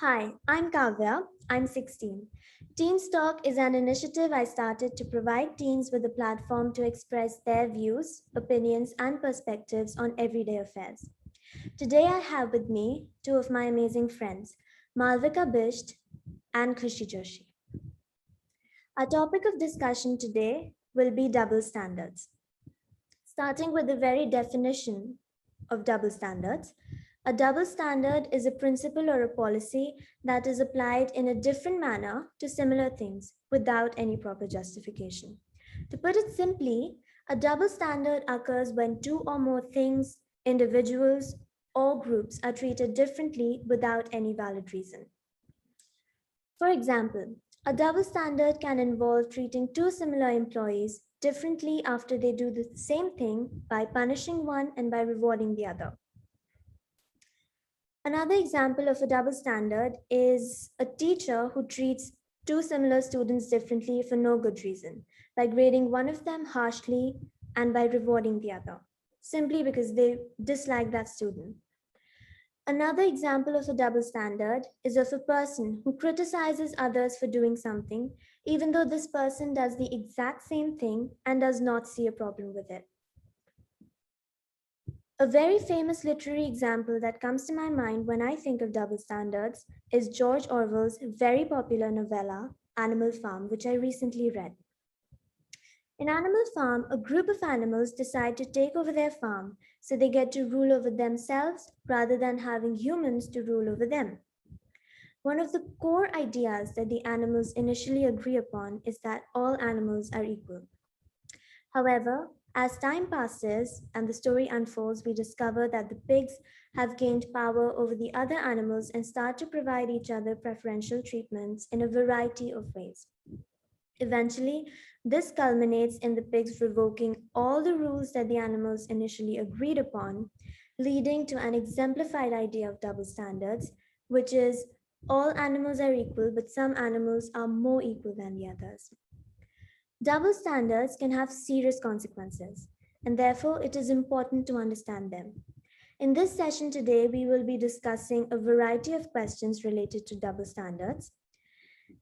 Hi, I'm Kavya. I'm 16. TeensTalk is an initiative I started to provide teens with a platform to express their views, opinions, and perspectives on everyday affairs. Today, I have with me two of my amazing friends, Malvika Bisht and Khushi Joshi. Our topic of discussion today will be double standards. Starting with the very definition of double standards, a double standard is a principle or a policy that is applied in a different manner to similar things without any proper justification. To put it simply, a double standard occurs when two or more things, individuals, or groups are treated differently without any valid reason. For example, a double standard can involve treating two similar employees differently after they do the same thing by punishing one and by rewarding the other. Another example of a double standard is a teacher who treats two similar students differently for no good reason, by grading one of them harshly and by rewarding the other, simply because they dislike that student. Another example of a double standard is of a person who criticizes others for doing something, even though this person does the exact same thing and does not see a problem with it. A very famous literary example that comes to my mind when I think of double standards is George Orwell's very popular novella, Animal Farm, which I recently read. In Animal Farm, a group of animals decide to take over their farm so they get to rule over themselves rather than having humans to rule over them. One of the core ideas that the animals initially agree upon is that all animals are equal. However, as time passes and the story unfolds, we discover that the pigs have gained power over the other animals and start to provide each other preferential treatments in a variety of ways. Eventually, this culminates in the pigs revoking all the rules that the animals initially agreed upon, leading to an exemplified idea of double standards, which is all animals are equal, but some animals are more equal than the others. Double standards can have serious consequences, and therefore it is important to understand them. In this session today, we will be discussing a variety of questions related to double standards.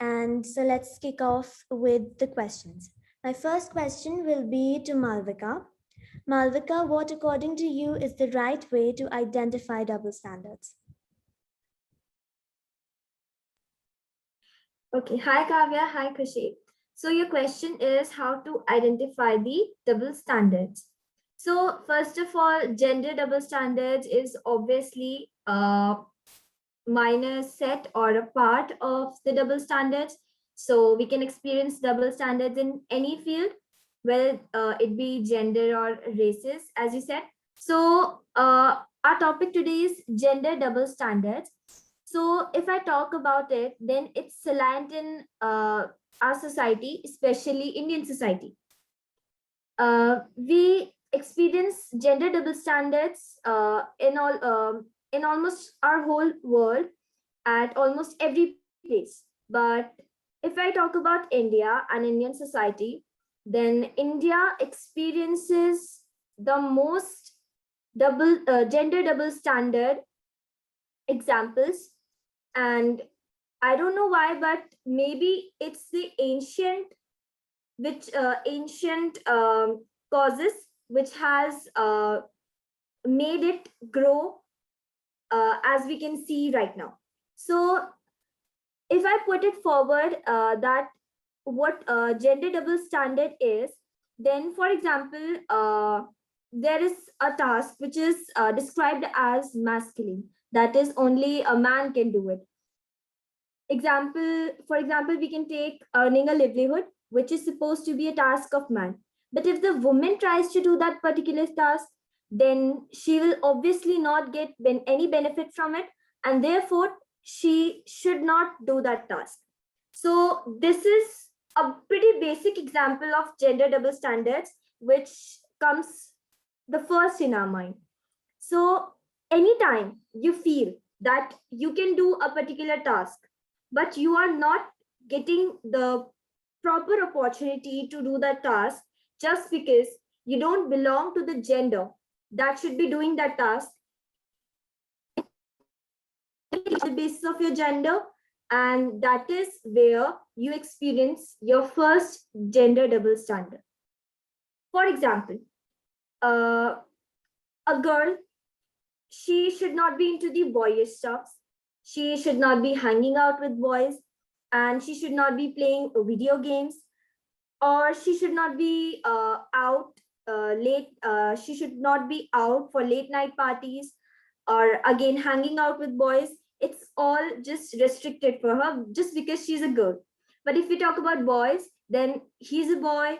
And so let's kick off with the questions. My first question will be to Malvika. Malvika, what according to you is the right way to identify double standards? Okay, hi Kavya, hi Khushi. So your question is how to identify the double standards. So first of all, gender double standards is obviously a minor set or a part of the double standards. So we can experience double standards in any field, whether it be gender or races, as you said. So our topic today is gender double standards. So if I talk about it, then it's salient in our society, especially Indian society. We experience gender double standards in almost our whole world at almost every place. But if I talk about India and Indian society, then India experiences the most gender double standard examples. And I don't know why, but maybe it's the ancient causes which has made it grow as we can see right now. So if I put it forward that what gender double standard is, then for example, there is a task which is described as masculine, that is only a man can do it. For example, we can take earning a livelihood, which is supposed to be a task of man. But if the woman tries to do that particular task, then she will obviously not get any benefit from it, and therefore she should not do that task. So this is a pretty basic example of gender double standards, which comes the first in our mind. So anytime you feel that you can do a particular task, but you are not getting the proper opportunity to do that task just because you don't belong to the gender that should be doing that task, basis of your gender, and that is where you experience your first gender double standard. For example, uh, a girl, she should not be into the boyish stuffs. She should not be hanging out with boys, and she should not be playing video games, or she should not be out late. She should not be out for late night parties, or again hanging out with boys. It's all just restricted for her just because she's a girl. But if we talk about boys, then he's a boy,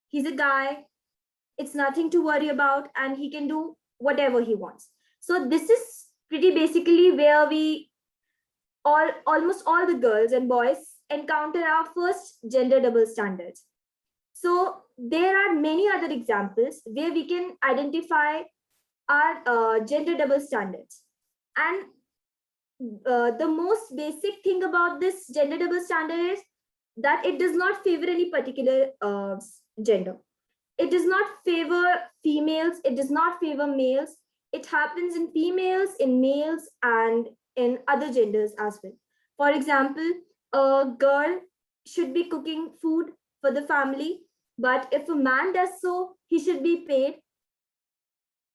he's a guy, it's nothing to worry about, and he can do whatever he wants. So this is pretty basically where we almost all the girls and boys encounter our first gender double standards. So there are many other examples where we can identify our gender double standards. And the most basic thing about this gender double standard is that it does not favor any particular gender. It does not favor females, it does not favor males. It happens in females, in males, and in other genders as well. For example, a girl should be cooking food for the family, but if a man does so, he should be paid.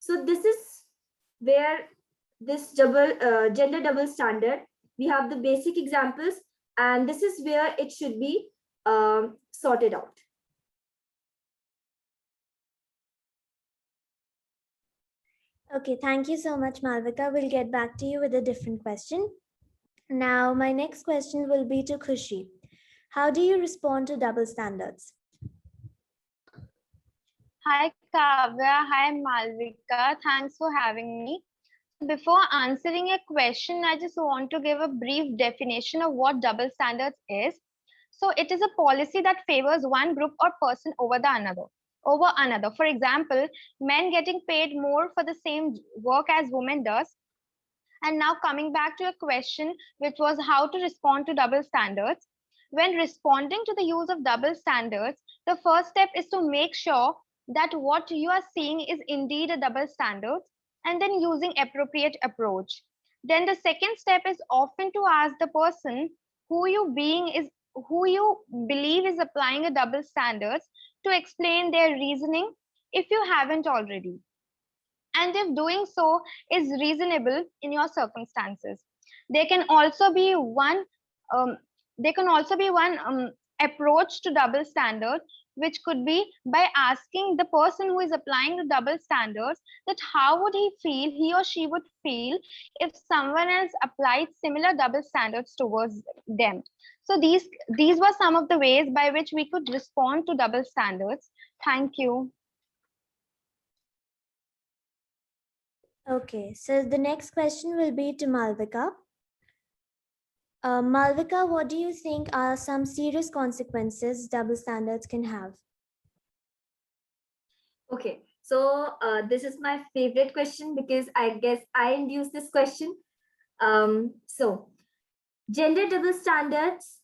So this is where this gender double standard, we have the basic examples, and this is where it should be sorted out. Okay, thank you so much, Malvika. We'll get back to you with a different question. Now, my next question will be to Khushi. How do you respond to double standards? Hi Kavya, hi Malvika. Thanks for having me. Before answering a question, I just want to give a brief definition of what double standards is. So it is a policy that favors one group or person over another. For example, men getting paid more for the same work as women does. And now coming back to a question, which was how to respond to double standards. When responding to the use of double standards, the first step is to make sure that what you are seeing is indeed a double standard, and then using appropriate approach. Then the second step is often to ask the person who you believe is applying a double standards to explain their reasoning if you haven't already, and if doing so is reasonable in your circumstances. There can also be one um, approach to double standard, which could be by asking the person who is applying the double standards that how would he or she would feel if someone else applied similar double standards towards them. So these were some of the ways by which we could respond to double standards. Thank you. Okay, so the next question will be to Malvika. Malvika, what do you think are some serious consequences double standards can have? Okay, so this is my favorite question because I guess I induced this question. So gender double standards,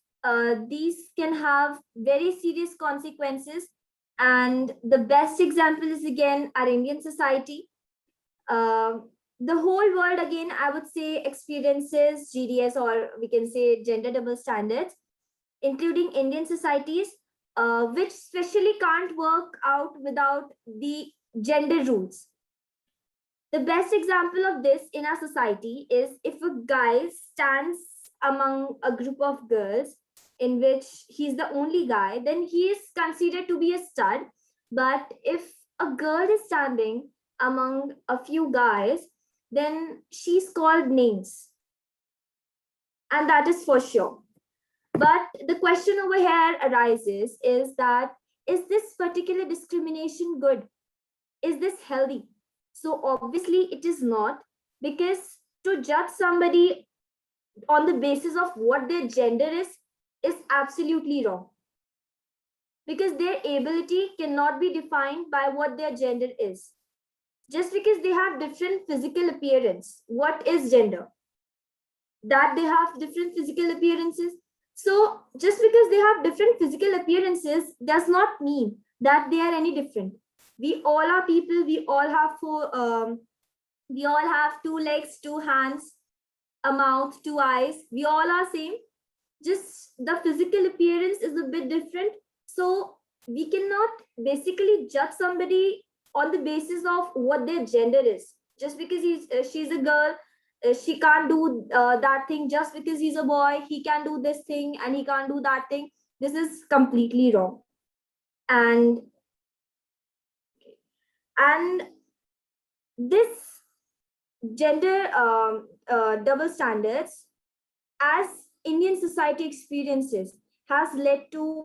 these can have very serious consequences. And the best example is again our Indian society. The whole world, again, I would say, experiences GDS, or we can say gender double standards, including Indian societies, which especially can't work out without the gender rules. The best example of this in our society is if a guy stands among a group of girls in which he's the only guy, then he is considered to be a stud. But if a girl is standing among a few guys, then she's called names. And that is for sure. But the question over here arises is that, is this particular discrimination good? Is this healthy? So obviously it is not, because to judge somebody on the basis of what their gender is absolutely wrong. Because their ability cannot be defined by what their gender is. Just because they have different physical appearance, what is gender? That they have different physical appearances. So just because they have different physical appearances does not mean that they are any different. We all are people. We all have two legs, two hands. a mouth, two eyes. We all are same. Just the physical appearance is a bit different. So we cannot basically judge somebody on the basis of what their gender is. Just because she's a girl, she can't do that thing. Just because he's a boy, he can do this thing and he can't do that thing. This is completely wrong. And this gender double standards, as Indian society experiences, has led to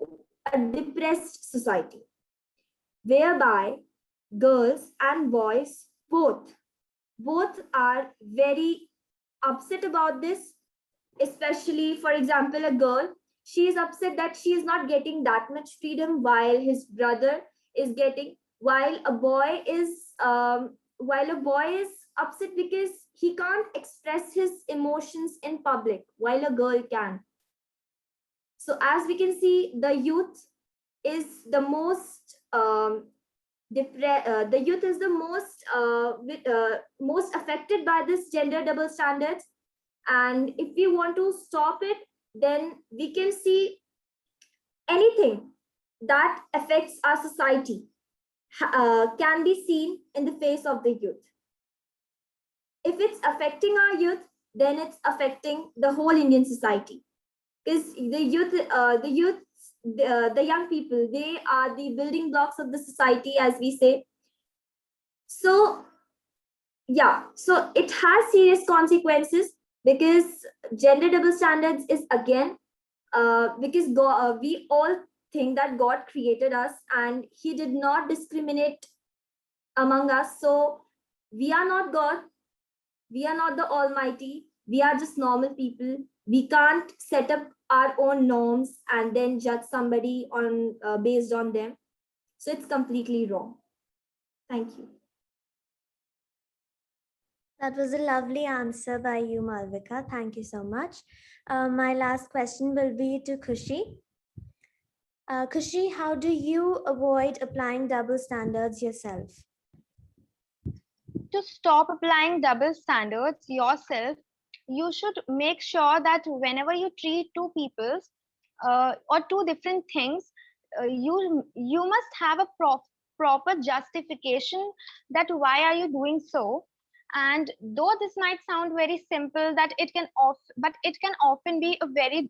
a depressed society, whereby girls and boys both are very upset about this. Especially, for example, a girl, she is upset that she is not getting that much freedom while his brother is getting, while a boy is upset because he can't express his emotions in public while a girl can. So as we can see, the youth is the most the youth is the most affected by this gender double standards. And if we want to stop it, then we can see anything that affects our society can be seen in the face of the youth. If it's affecting our youth, then it's affecting the whole Indian society, because the young people, they are the building blocks of the society, as we say. So yeah, so it has serious consequences, because gender double standards is again because we all think that God created us and he did not discriminate among us. So we are not God, we are not the Almighty, we are just normal people. We can't set up our own norms and then judge somebody on based on them. So it's completely wrong. Thank you. That was a lovely answer by you, Malvika. Thank you so much. My last question will be to Khushi. Khushi, how do you avoid applying double standards yourself? To stop applying double standards yourself, you should make sure that whenever you treat two peoples or two different things, you must have a proper justification that why are you doing so. And though this might sound very simple, that it can but it can often be a very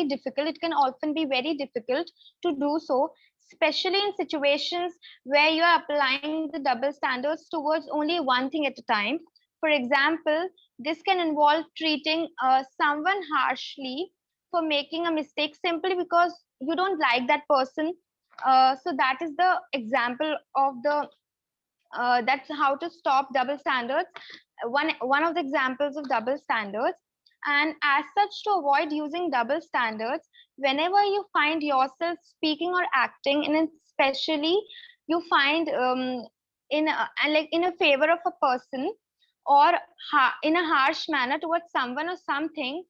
difficult. It can often be very difficult to do so, especially in situations where you are applying the double standards towards only one thing at a time. For example, this can involve treating someone harshly for making a mistake simply because you don't like that person. So that is the example of the that's how to stop double standards. One of the examples of double standards. And as such, to avoid using double standards, whenever you find yourself speaking or acting, and especially you find like in a favor of a person, or in a harsh manner towards someone or something,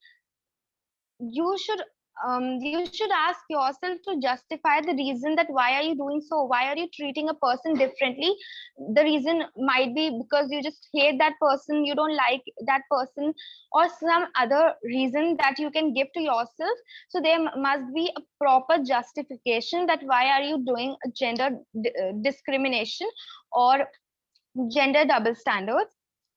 you should ask yourself to justify the reason that why are you doing so, why are you treating a person differently. The reason might be because you just hate that person, you don't like that person, or some other reason that you can give to yourself. So there must be a proper justification that why are you doing a gender discrimination or gender double standards.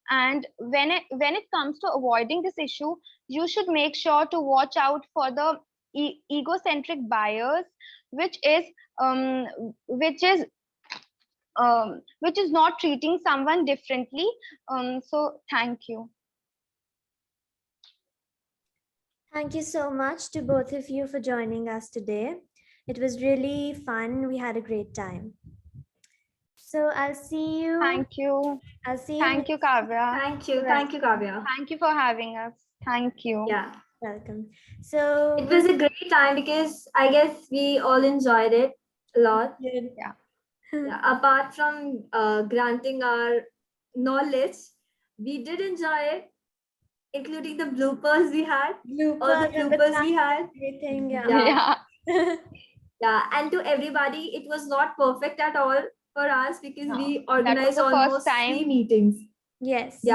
And when it comes to avoiding this issue, you should make sure to watch out for the egocentric bias, which is um, which is which is not treating someone differently. So thank you. Thank you so much to both of you for joining us today. It was really fun. We had a great time. So I'll see you. Thank you. I'll see you. Thank you, Kavya. Thank you. Thank you, Kavya. Thank you for having us. Thank you. Yeah. Welcome. So it was a great time, because I guess we all enjoyed it a lot. Yeah. Yeah. Apart from granting our knowledge, we did enjoy it, including the bloopers we had, all the bloopers we had. Everything, Yeah. Yeah, and to everybody, it was not perfect at all for us, because we organized the first almost time. 3 meetings. Yes. Yeah.